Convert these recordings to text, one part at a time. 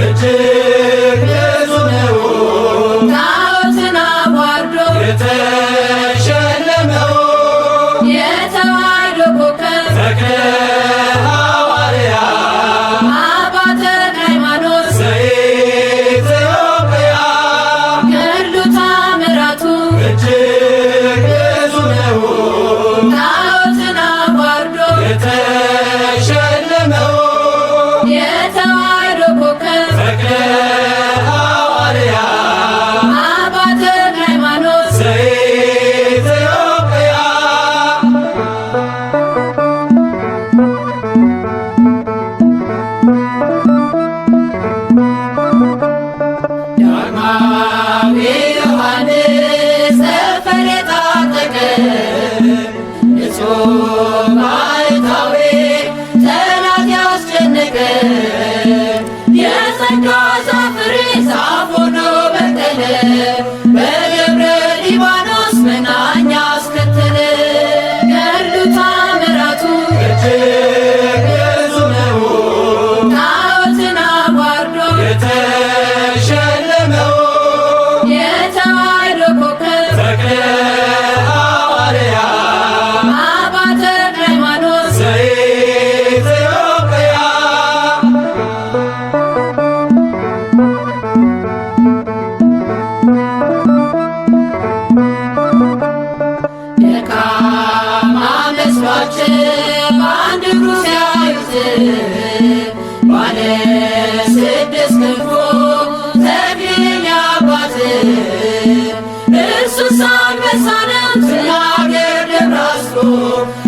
እጅግ ብዙ ነው ጣዖትን አዋርዶ የተሸለመው የተዋሕዶ ኮከብ ተክለ ሐዋርያ አባ ተክለ ሃይማኖት ዘኢትዮጵያ ገድሉ ተአምራቱ እጅግ ብዙ ነው ጣዖትን አዋርዶ የተሸለመው የተዋሕዶ ኮከብ ተክለ ሐዋርያ አባ ተክለ ሃይማኖት ዘኢትዮጵያ ዳግማዊ ዮሐንስ ጠፈር የታጠቀ ንጹሕ ባሕታዊ ጠላት ያስጨነቀ የጸጋ ዛፍ ፍሬ ዛፍ ሆኖ በቀለ በደብረ ሊባኖስ መናኛ አስከተለ ገድሉ ተአምራቱ እጅግ ብዙ ነው ጣዖትን አዋርዶ የተሸለመው የተዋሕዶ ኮከብ ተክለ ሐዋርያ አባ ተክለ ሃይማኖት ዘኢትዮጵያ ደካማ መስሏቸው በአንድ እግሩ ሲያዩት ባለ ስድስት ክንፉ ተክሊል አባት እርሱስ አንበሳ ነው ስናገር ደብራስቆ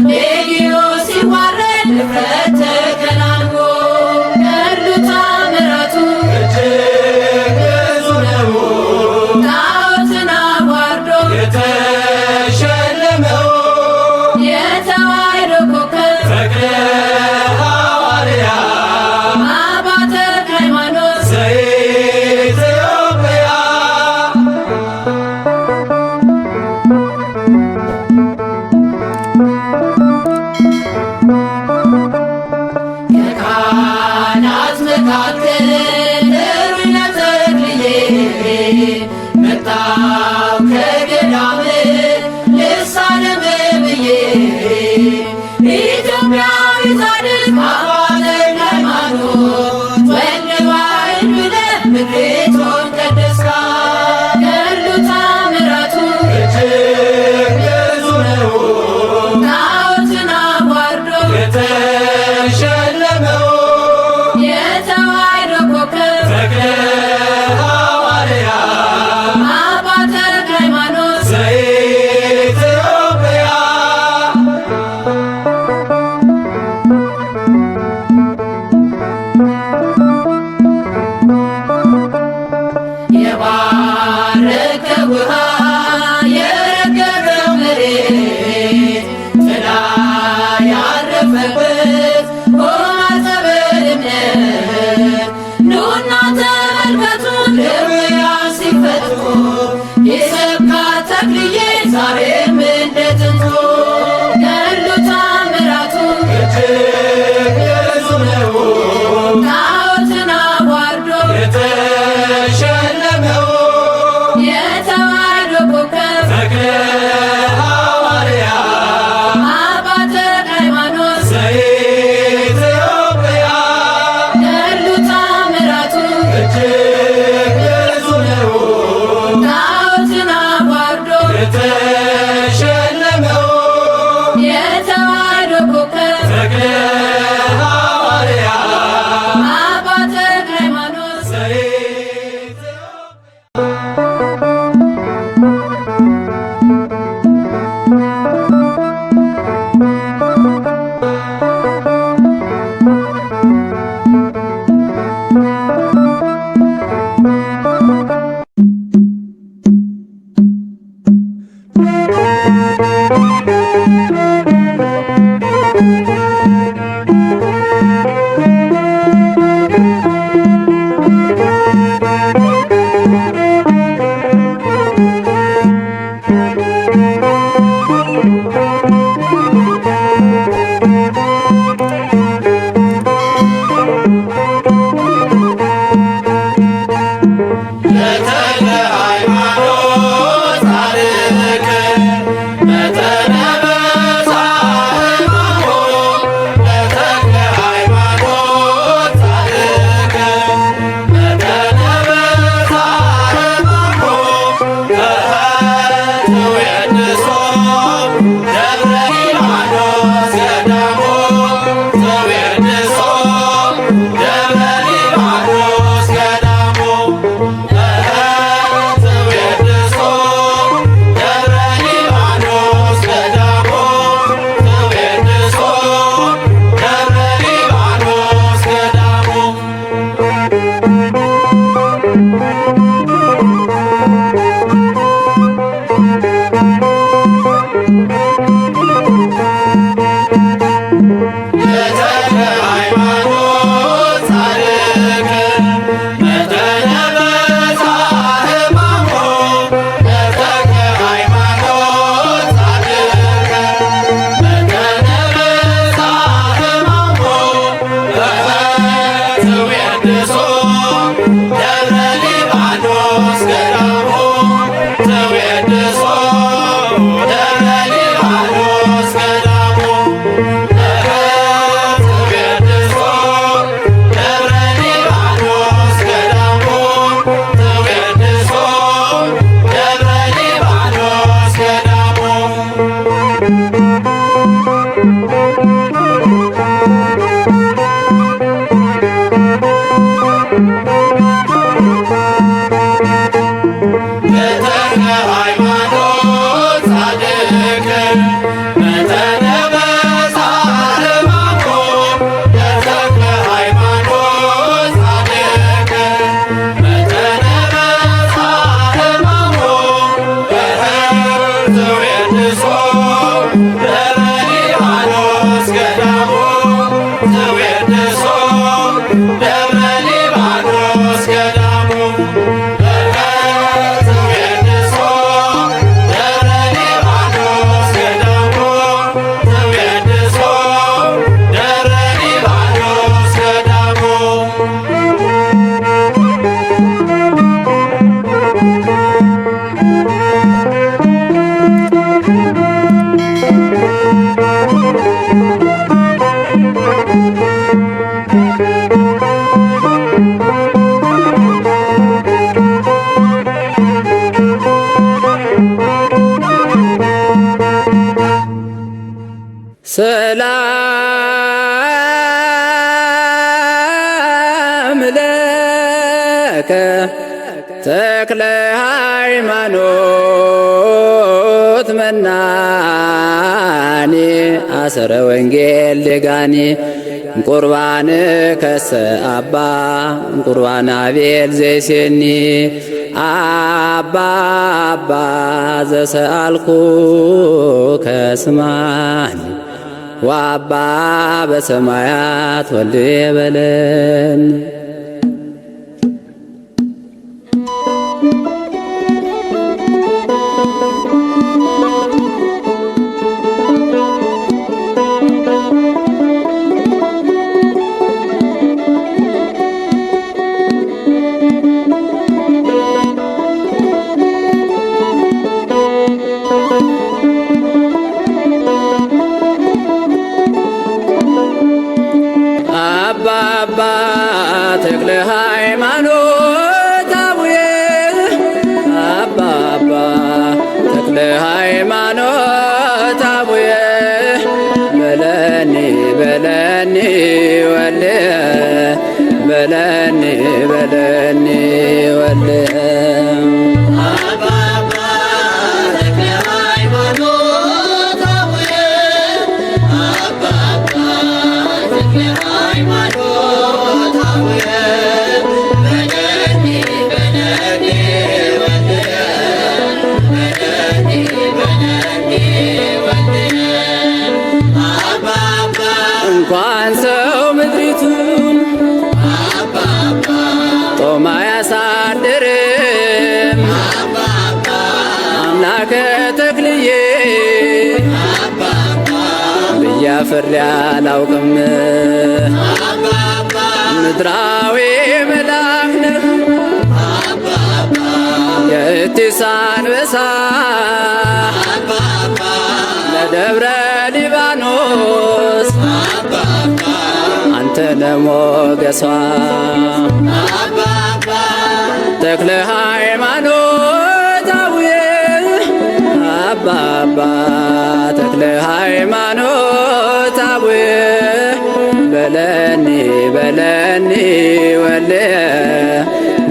ሌጊዮን ሲዋረድ ንፍረት ተከናንቦ ገድሉ ተአምራቱ እጅግ ብዙ ነው ጣዖትን አዋርዶ የተሸለመው የተዋሕዶ ኮከብ ተክለ ሐዋርያ አባ ተክለ ሃይማኖት ዘኢትዮጵያ ከካህናት መካከል ነቢየ ተክልዬ መጣሁ ከገዳም ልሳለም ብዬ ኢትዮጵያዊ ጻድቅ አባ ተክለ ሃይማኖት ወልደ ዋሕድ ብለህ ምድሪቱን ቀደስካት ገድሉ ተአምራቱ እጅግ ብዙ ነው ጣዖትን አዋርዶ የተሸለመው የተዋሕዶ ኮከብ ተክለ ሐዋርያ አባ ተክለ ሃይማኖት ዘኢትዮጵያ የባረከ ውሃ የረገረው መሬት ጥላ ያረፈበት ሆና ተወድሶ ደብረ ሊባኖስ ገዳሙ ተወድሶ ደብረ ሊባኖስ ገዳሙ ተወድሶ ደብረ ሊባኖስ ገዳሙ ተወድሶ ደብረ ሊባኖስ ገዳሙ በተክለ ሃይማኖት ጻድቅ በተነበሳ አርማሞ በተክለ ሃይማኖት ጻድቅ በተነበሳ አርማሞ ተወድሶ ደብረ ሊባኖስ ገዳሙ ተወድሶ ደብረ ሊባኖስ ገዳሙ ሰላም ለከ ተክለ ሃይማኖት መናኒ አሰረ ወንጌል ደጋኒ ቁርባን ከሰ አባ ቁርባን አቤል ዘይሴኒ አባ አባ ዘሰአልኩ ከስማኒ ወአባ በሰማያት ወልድ በለን አባ ተክለ ሃይማኖት አቡዬ አባ ተክለ ሃይማኖት አቡዬ በለኒ በለኒ ወልየ በለኒ በለኒ ወልየ እንኳን ሰው ምድሪቱን ጦማ ያሳድርም አምላከ ተክልዬ ብዬ አፍሬ አላውቅም። ምድራዊ መልአክ ነህ የእቲስ አንበሳ ለደብረ ሊባኖስ አንተ ለሞገሷ ተክለ ሃይማኖት አቡዬ አባ ተክለ ሃይማኖት አቡዬ በለኒ በለኒ ወልየ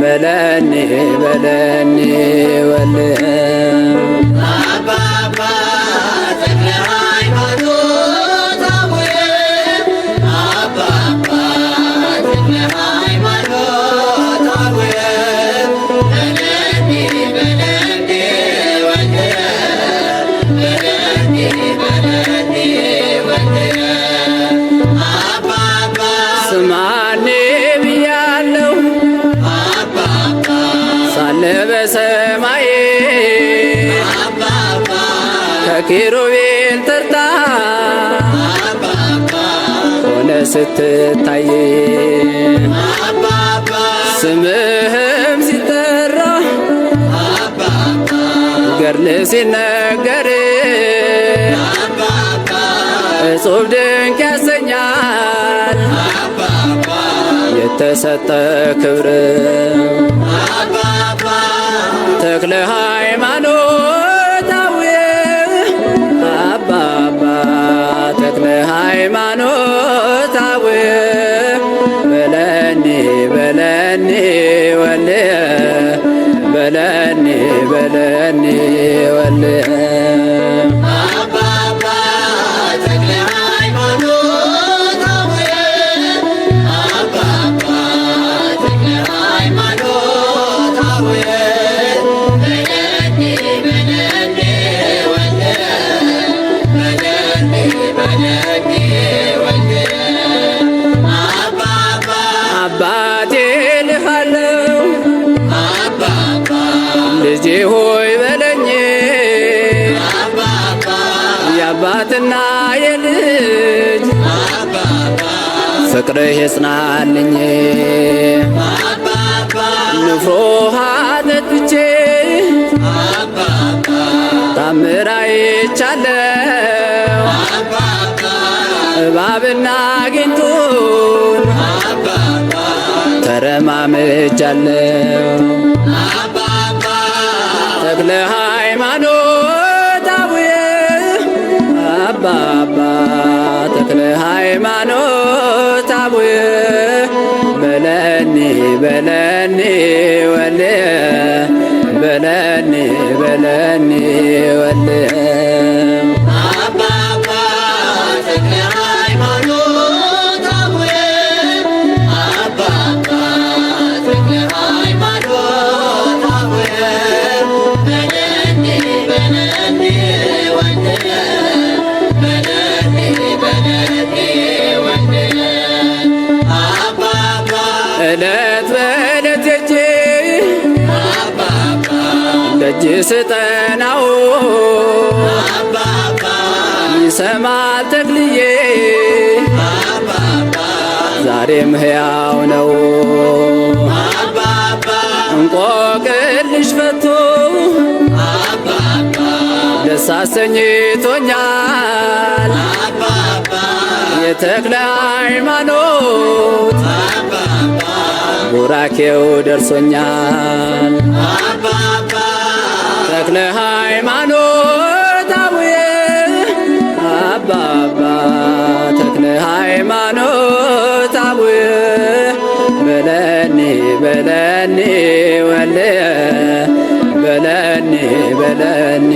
በለኒ በለኒ ወልየ ስማኔ ብያለሁ ሳለ በሰማይ ከኪሩቤል ተርታ ሆነ ስትታይ ሲነገር እጹብ ድንቅ ያሰኛል የተሰጠ ክብር ተክለ ሃይማኖት አቡየ አባባ ተክለ ሃይማኖት አቡየ በለኒ በለኒ ወልየ በለኒ በለኒ ወልየ አባቴ ልሃለው ልጄ ሆይ በለኝ የአባትና የልጅ ፍቅርህ ይጽናልኝ ንፍሮ ውሃ ጠጥቼ ታምር አይቻለው እባብና ጊንጡን ተረማምጃለው ተክለ ሃይማኖት አቡየ አባባ ተክለ ሃይማኖት አቡየ በለኒ በለኒ ወልየ በለኒ በለኒ ወልየ እለት በእለት ሄጄ ደጅ ስጠናው ይሰማል ተክልዬ ዛሬም ሕያው ነው እንቆቅልሽ ፈቶ ደስ አሰኝቶኛል የተክለ ሃይማኖት ቡራኬው ደርሶኛል ተክለ ሃይማኖት አቡየ አባባ ተክለ ሃይማኖት አቡየ በለኒ በለኒ ወልየ በለኒ በለኒ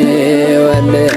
ወልየ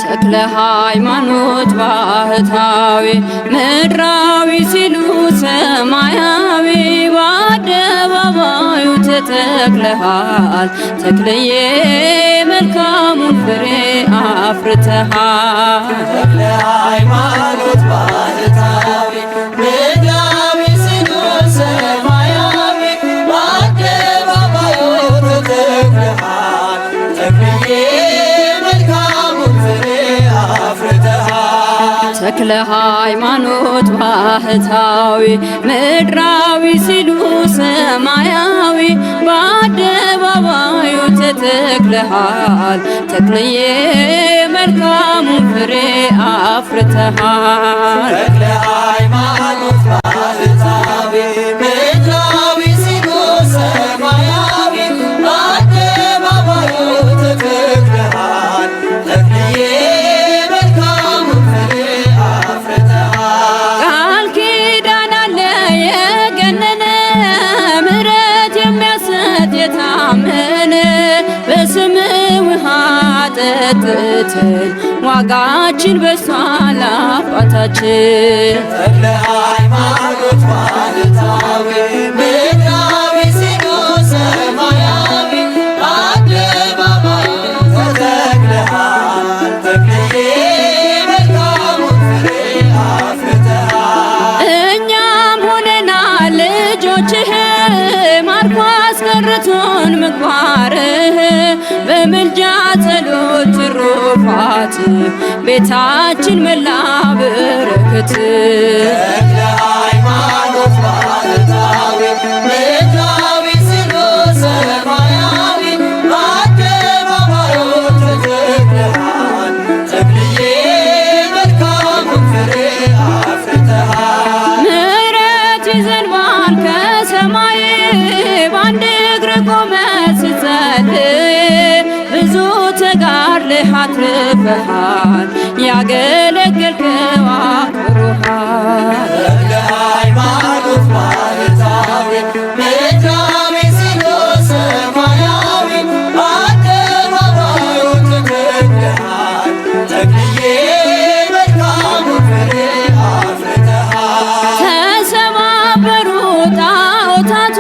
ተክለ ሃይማኖት ባህታዊ ምድራዊ ሲሉ ሰማያዊ በአደባባዩ ተተክለሃል ተክልዬ መልካሙን ፍሬ አፍርተሃል ተክለ ሃይማኖት ባህታዊ ምድራዊ ሲሉ ሰማያዊ በአደባባዩ ተተክለሃል ተክልዬ ተክለ ሃይማኖት ባህታዊ ምድራዊ ሲሉ ሰማያዊ በአደባባዩ ተተክለሃል ተክልዬ መልካሙን ፍሬ አፍርተሃል ተክለ ሃይማኖት ባህታዊ ምድራዊ ሲሉ ሰማያዊ በአደባባዩ ተተክለሃል ተክልዬ አጠጥተን ዋጋችን በሷል አባታችን። ተክለ ሃይማኖት ባህታዊ ምድራዊ ሲኖር ሰማያዊ በአደባባይ ተተክለሃል ተክልዬ መልካሙን ፍሬ አፍርተሃል። እኛም ሆነናል ልጆችህ ማርኮ አስቀርቶን ምግባርህ በምልጃ ጸሎት ትሩፋት ቤታችን መላ በረከት። ተክለ ሃይማኖት ባህታዊ ምድራዊ ሲኖር ሰማያዊ በአደባባዩ ተተክለሃል ተክልዬ መልካሙን ፍሬ አፍርተሃል። ምሕረት ይዘንባል ከሰማይ በአንድ እግር ቆመ ስትጸልይ ብዙ ተጋድለህ አትርፈሃል ያገለገልከው አክብሮሃል። ተክለ ሃይማኖት ባህታዊ ምድራዊ ሲኖር ሰማያዊ በአደባባዩ ተተክለሃል ተክልዬ መልካሙን ፍሬ አፍርተሃል። ተሰባበሩ ጣዖታቱ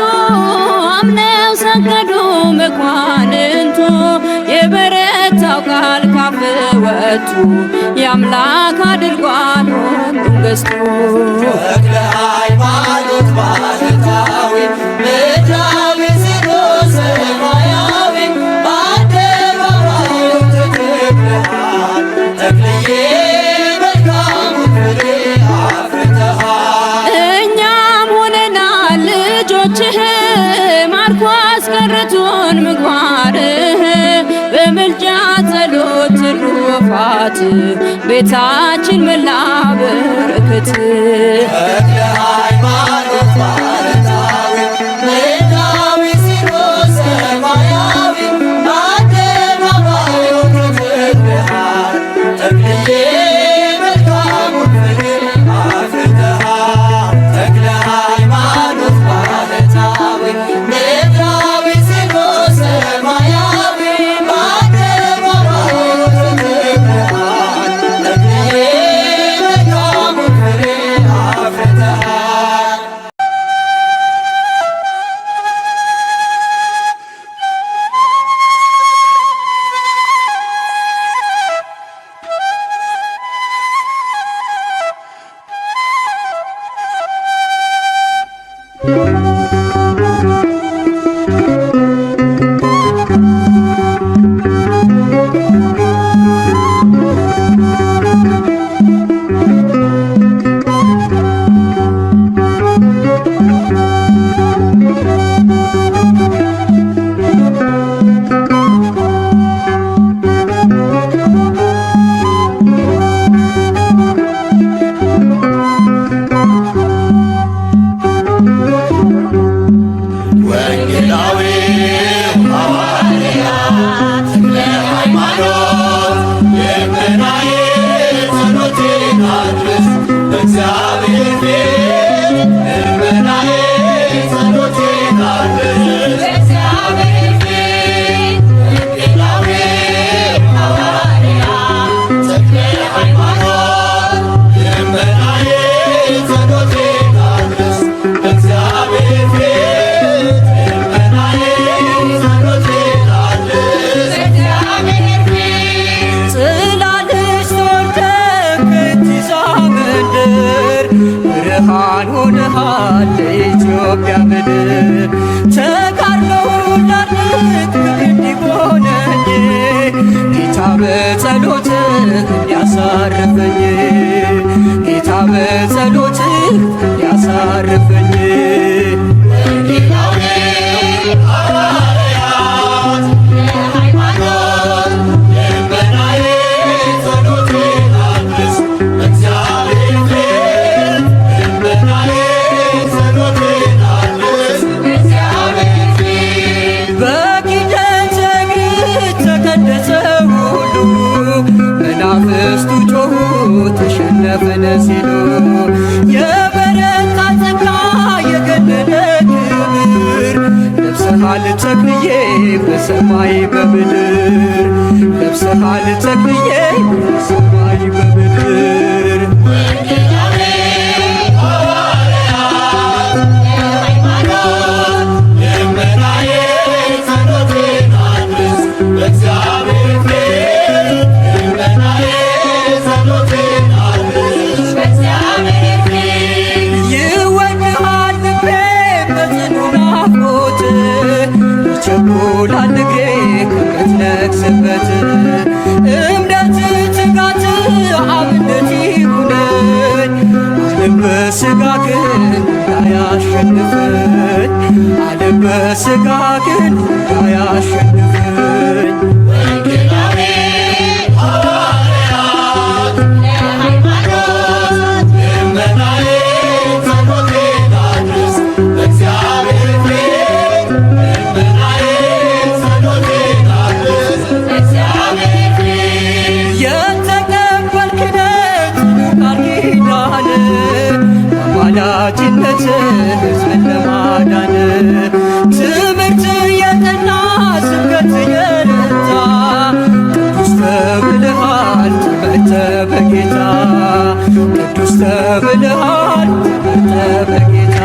አምነው ሰገዱ መኳንንቱ የበረታው ቃል ካፍ ወጡ የአምላክ አድርጓል ሁሉም ገዝቶ። ተክለ ሃይማኖት ባህታዊ ምድራዊ ሲኖር ሰማያዊ በአደባባዩ ተተክለሃል ተክልዬ መልካሙን ፍሬ አፍርተሃል። እኛም ሆነናል ልጆችህ ማርኮ አስቀርቶን ምግባርህ በምልጃ ጸሎት ትሩፋት ቤታችን መላ በረከት። ተክለ ሃይማኖት ባህታዊ ምድራዊ ሲኖር ሰማያዊ በአደባባዩ ተተክለሃል ተክልዬ መልካሙን ፍሬ አፍርተሃል። ተክለ ሃይማኖት ባህታዊ ምድራዊ ሲኖር ሰማያዊ በአደባባዩ ተተክለሃል ተክልዬ መልካሙን ፍሬ አፍርተሃል። ኢትዮጵያ ምድር ተጋድሎ ላድርግ እንዲሆነኝ ጌታ በጸሎትህ እንዲያሳርፈኝ ጌታ በጸሎትህ እንዲያሳርፈኝ መናፍስቱ ጮኹ ተሸነፍን ሲሉ የበረታ ጸጋ የገነነ ክብር ለብሰሃል ተክልዬ በሰማይ በምድር ለብሰሃል ተክልዬ ሰማይ በምድር ይወድሃል ልቤ በጽኑ ናፍቆት ይቸኩላል እግሬ ከምትነግስበት እምነት ትጋት አብነት ይሁነኝ ዓለም በሥጋ ግን እንዳያሸንፈኝ ዓለም በሥጋ ግን እንዳያሸንፈኝ አማላጅነት ሕዝብን ለማዳን ትምህርት የጠና ስብከት የረታ ቅዱስ ተብለሃል ትምህርተ በጌታ ቅዱስ ተብለሃል ትምህርተ በጌታ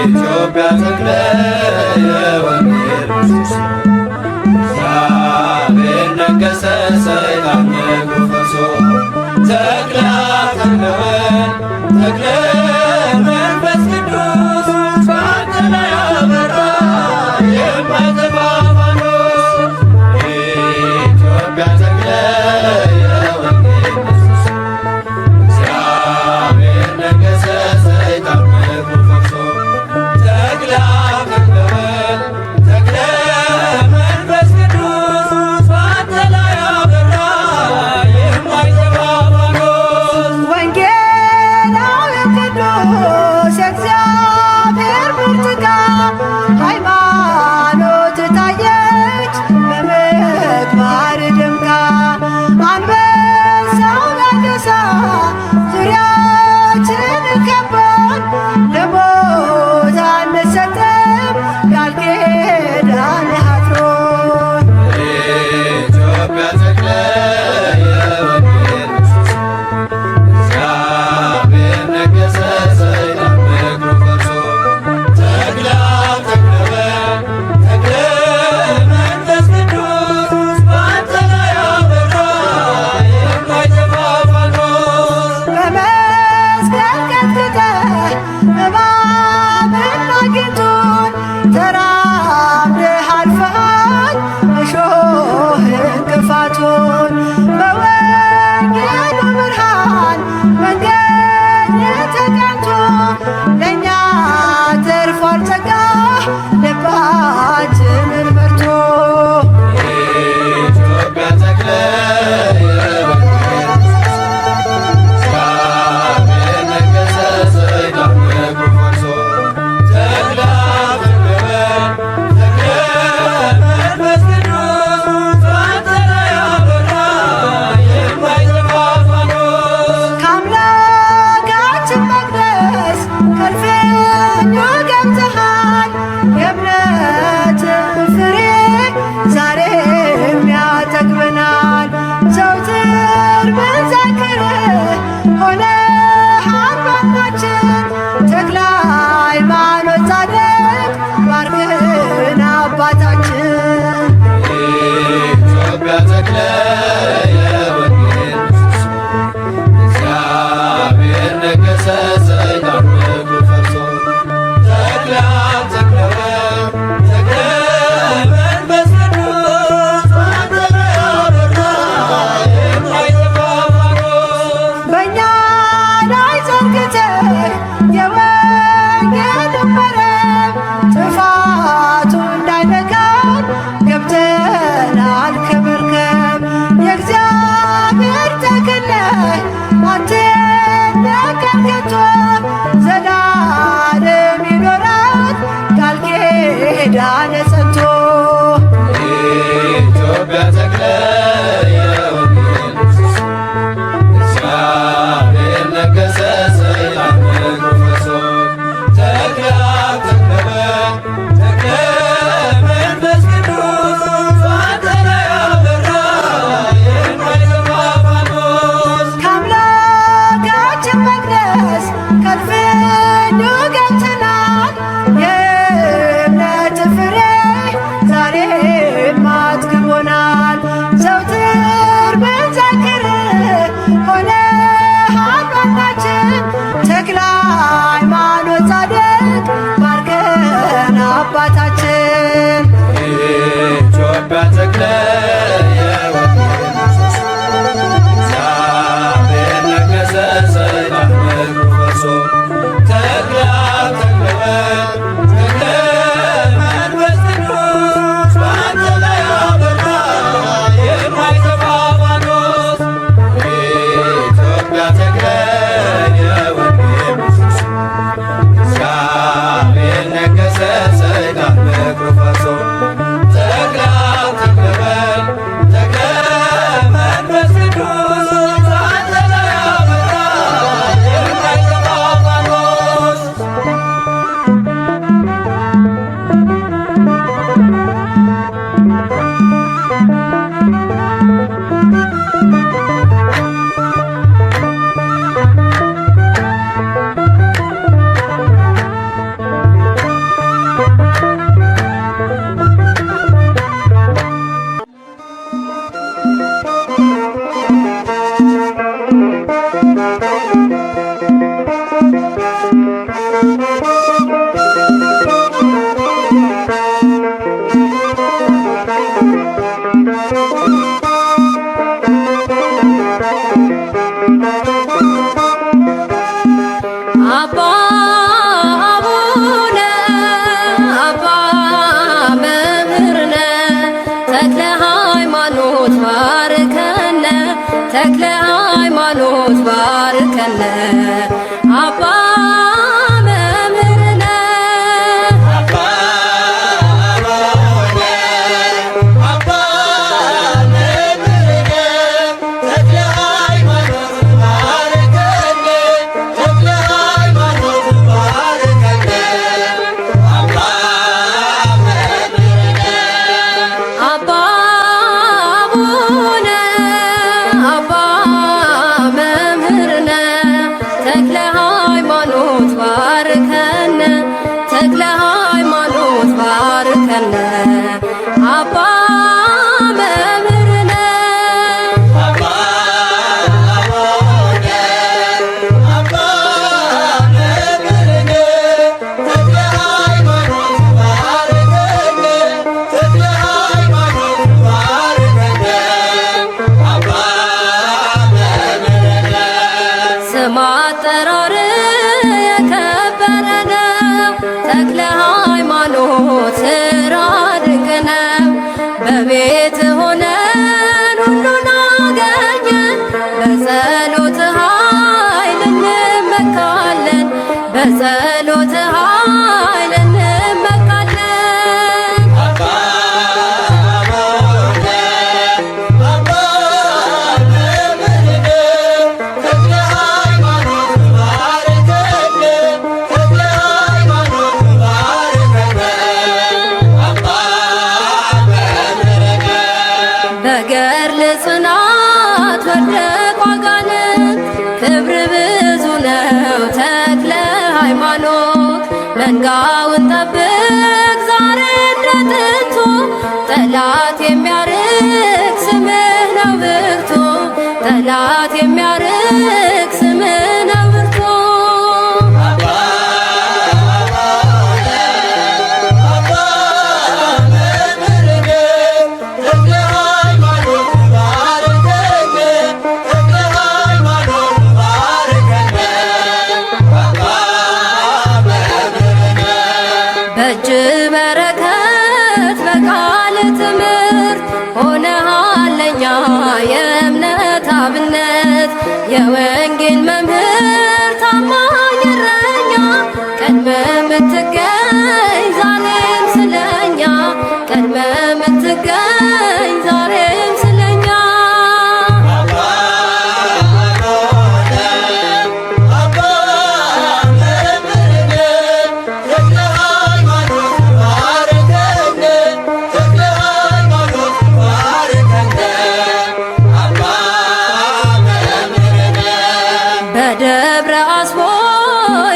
ኢትዮጵያ ተክለ የወንጌል ምሰሶ ነገሰ ሰይጣን በእግሩ ፈርሶ ተክለ ባርከነ አባ መምህርነ በጸሎት ኃይል እንመካለን። በገድል ጽናት ወደቁ አጋንንት ክብር ብዙ ነው ተክለ ሃይማኖት መንጋውን ጠብቅ ዛሬ እንደ ጥንቱ ጠላት የሚያርቅ ስምህ ነው ብርቱ ጠላት የሚያርቅ ስምህ ነው ብርቱ በእጅ በረከት በቃል ትምህርት ሆነሃል ለኛ የእምነት አብነት የወንጌል መምህር ታማኝ እረኛ ቀድመህ የምትገኝ ዛሬም ስለኛ ቀድመህ የምትገኝ ዛሬም ስለኛ በደብረ አስቦ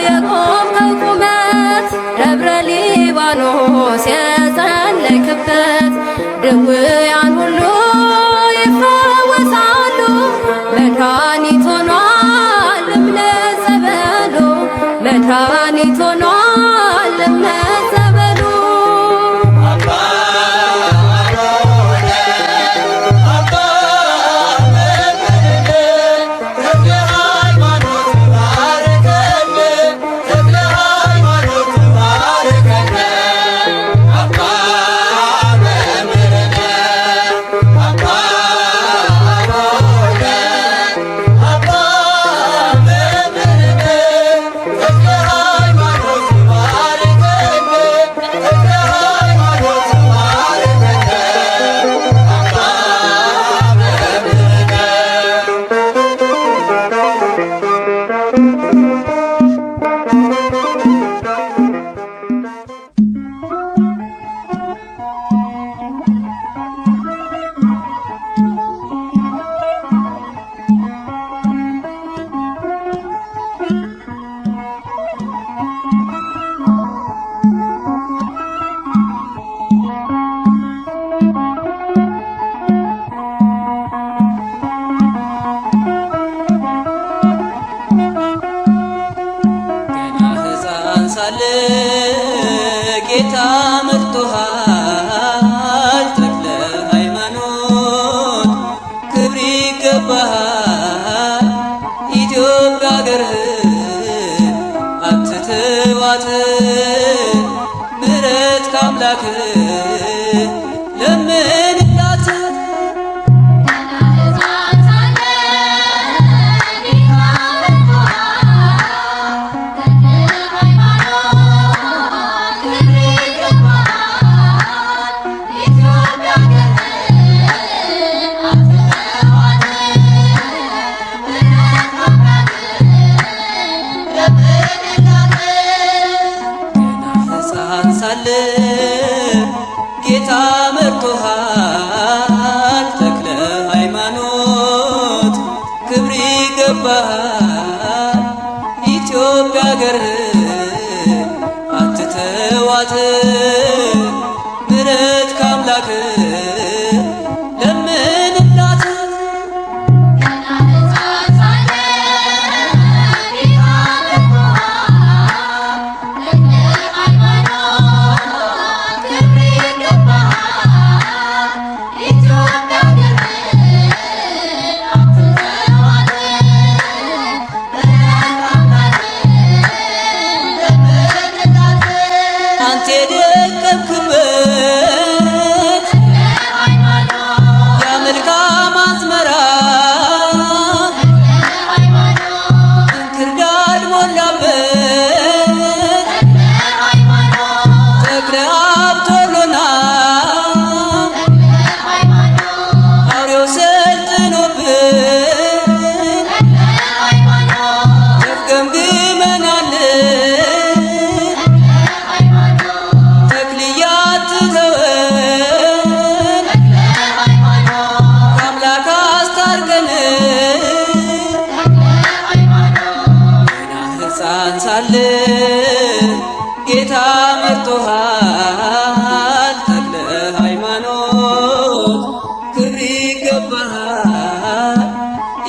የቆምከው ቁመት ደብረ ሊባኖስ የጸለይክበት ድውያን ሁሉ ይፈወሳሉ መድኃኒት ሆኗል እምነት ጸበሉ መድኃኒት ሆኗል እምነት ጸበሉ ጌታ መርጦሃል ተክለ ሃይማኖት ክብር ይገባሃል ኢትዮጵያ ሀገርህን አትተዋት ምሕረት ከአምላክህ ለምንላት ጌታ መርጦሃል ተክለ ሃይማኖት ክብር ይገባሃል ኢትዮጵያ አገርህን አትተዋት ምሕረት ከአምላክ ለምንላት አንተ የደከምክበት የመልካም አዝመራ እንክርዳድ ሞላበት ተክለ አብ ቶሎና አውሬው ሰልጥኖብን ተፍገምግመናል ሳለ ጌታ መርጦሃል ተክለ ሃይማኖት ክብር ይገባሃል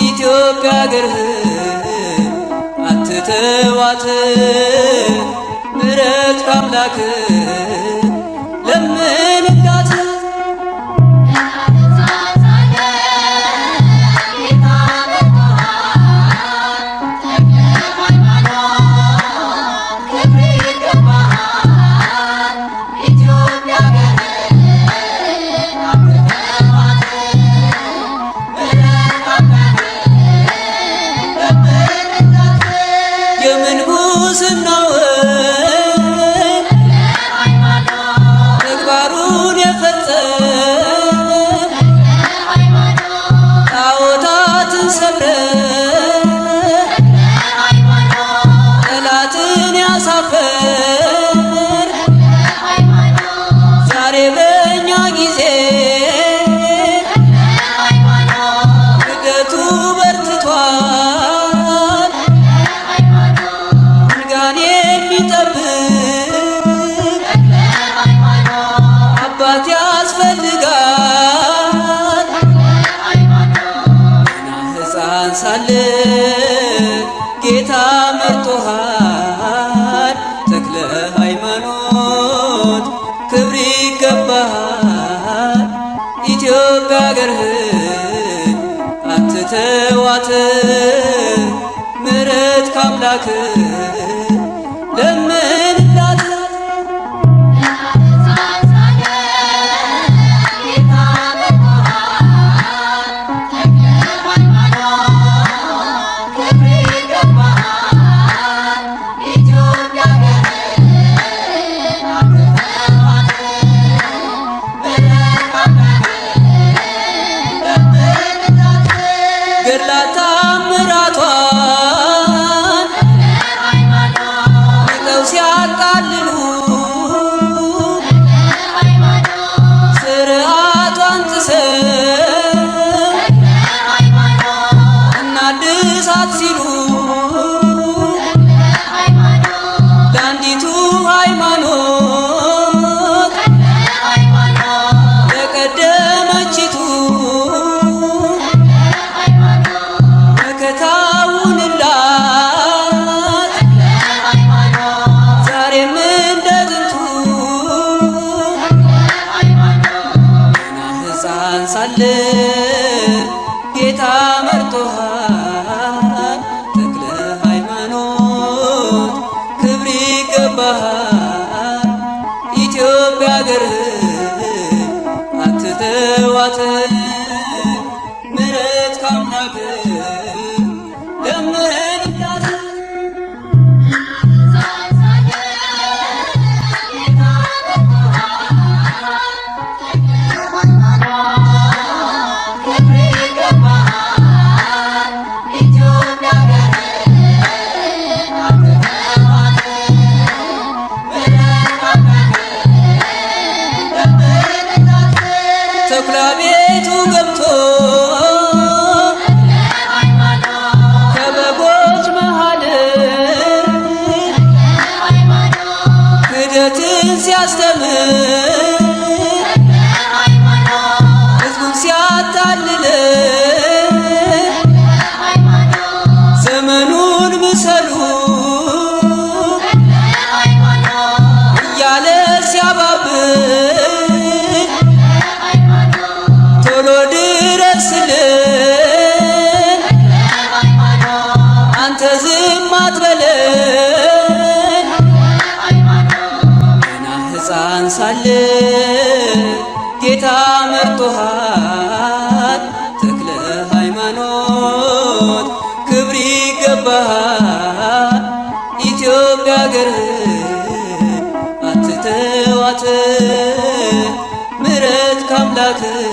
ኢትዮጵያ አገርህን አትተዋት ምሕረት ከአምላክ ለምንላት ተግባሩን የፈጸመ ጣዖታትን ሰብረ ጠላትን ያሳፈር ዛሬ በእኛ ጊዜ ክደቱ በርትቷል ጋኔ የሚጠብቅ አባት ያስፈልጋል ገና ሕፃን ሳለ ጌታ መርጦሃል ተክለ ሃይማኖት ክብር ይገባሃል ኢትዮጵያ አገርህን አትተዋት ምሕረት ከአምላክ ለምንላት ገድላት ተአምራቷን ንቀው ሲያቃልሉ ስርዓቷን ጥሰው እናድሳት ሲሉ ለአንዲቱ ሃይማኖት ለቀደመችቱ መከታውንላት ዛሬም እንደ ጥንቱ ገና ሕፃን ሳለ ጌታ መርጦሃል ተክለ ሃይማኖት ክብር ይገባሃል ኢትዮጵያ አገርህን አትተዋት ምሕረት ከአምላክ ለምንላት ሕዝቡን ሲያታልል ዘመኑን ምሰሉ እያለ ሲያባብል ቶሎ ድረስልን አንተ ዝም አትበለን ገና ሕፃን ሳለ ጌታ መርጦሃል ተክለ ሃይማኖት ክብር ይገባሃል ኢትዮጵያ አገርህን አትተዋት ምሕረት ካምላክህ